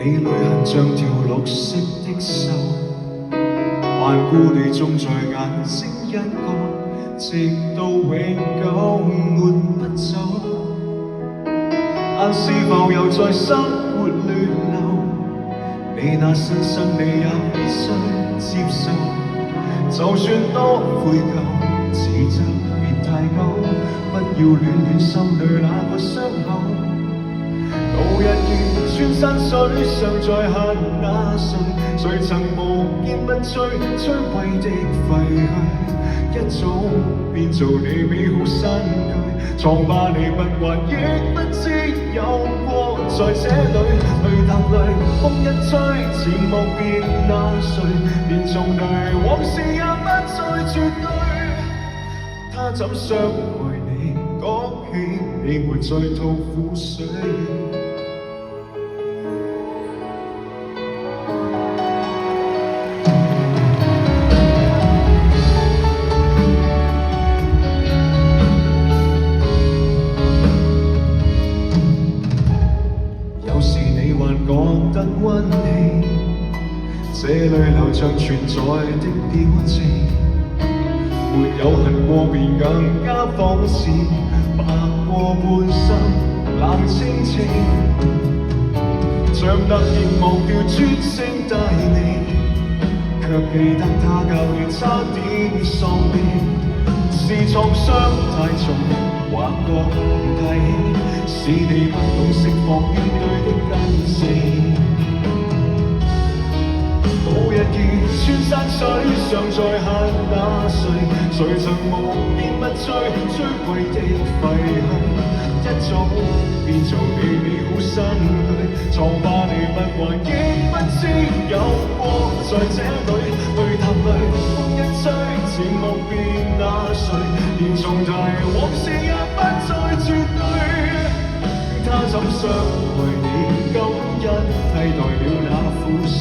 你淚痕像條綠色的銹，頑固地種在眼睛一角，直到永久抹不走。但是否又在生活亂流？你那新生你也必須接受，就算多悔疚，自責別太久，不要戀戀心裏那個傷口。渡日月穿山水，尚在恨那誰？誰曾無堅不摧，摧毀的廢墟，一早變做你美好身軀。瘡疤你不還，亦不知有過在這裏。淚答淚，風一吹，似莫變那誰？連重對往事也不再絕對。他怎傷害你？講起你沒再吐苦水。覺得溫馨，這裏流暢存在的表情，沒有恨過便更加仿似白過半生冷清清，像突然忘掉專聲帶你，卻記得他教你差點喪命。是創傷太重，或覺太輕，使你不懂釋放面對的根性。渡日月穿山水，尚在恨那誰？誰曾無堅不摧，摧毀的廢墟，一早變做你美好身軀。瘡疤你不還，亦不知有過在這裏。淚答淚，風一吹，似夢變那誰？連重提往事也不再絕對。他怎傷害你？感恩替代了那苦水。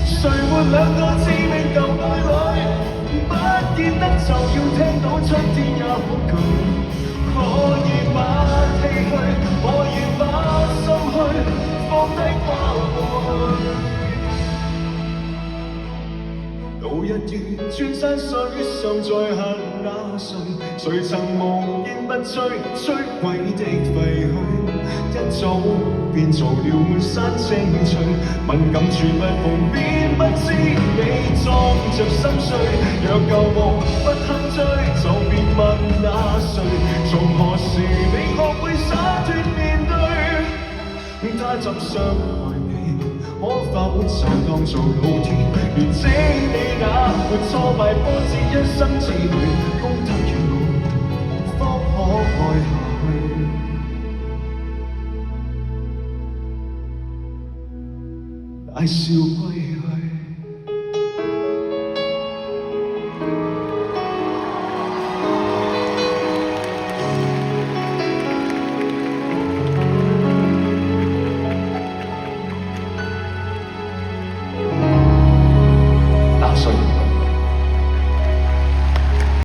誰沒兩個致命舊愛侶？不見得就要聽到春天也恐懼。可以把唏噓，可以把心虛，放低跨過去。渡日月穿山水，尚在恨那誰？誰曾無堅不摧，摧毀的廢墟，一早變做了滿山青翠。敏感處不碰，便不知你裝着心碎。若舊夢不肯追，就別問那誰？從何時你學會灑脫面對？他怎傷害你？可否就當做老天連知你那沒挫敗波折一生之旅，功德如我，方可愛下去。大笑歸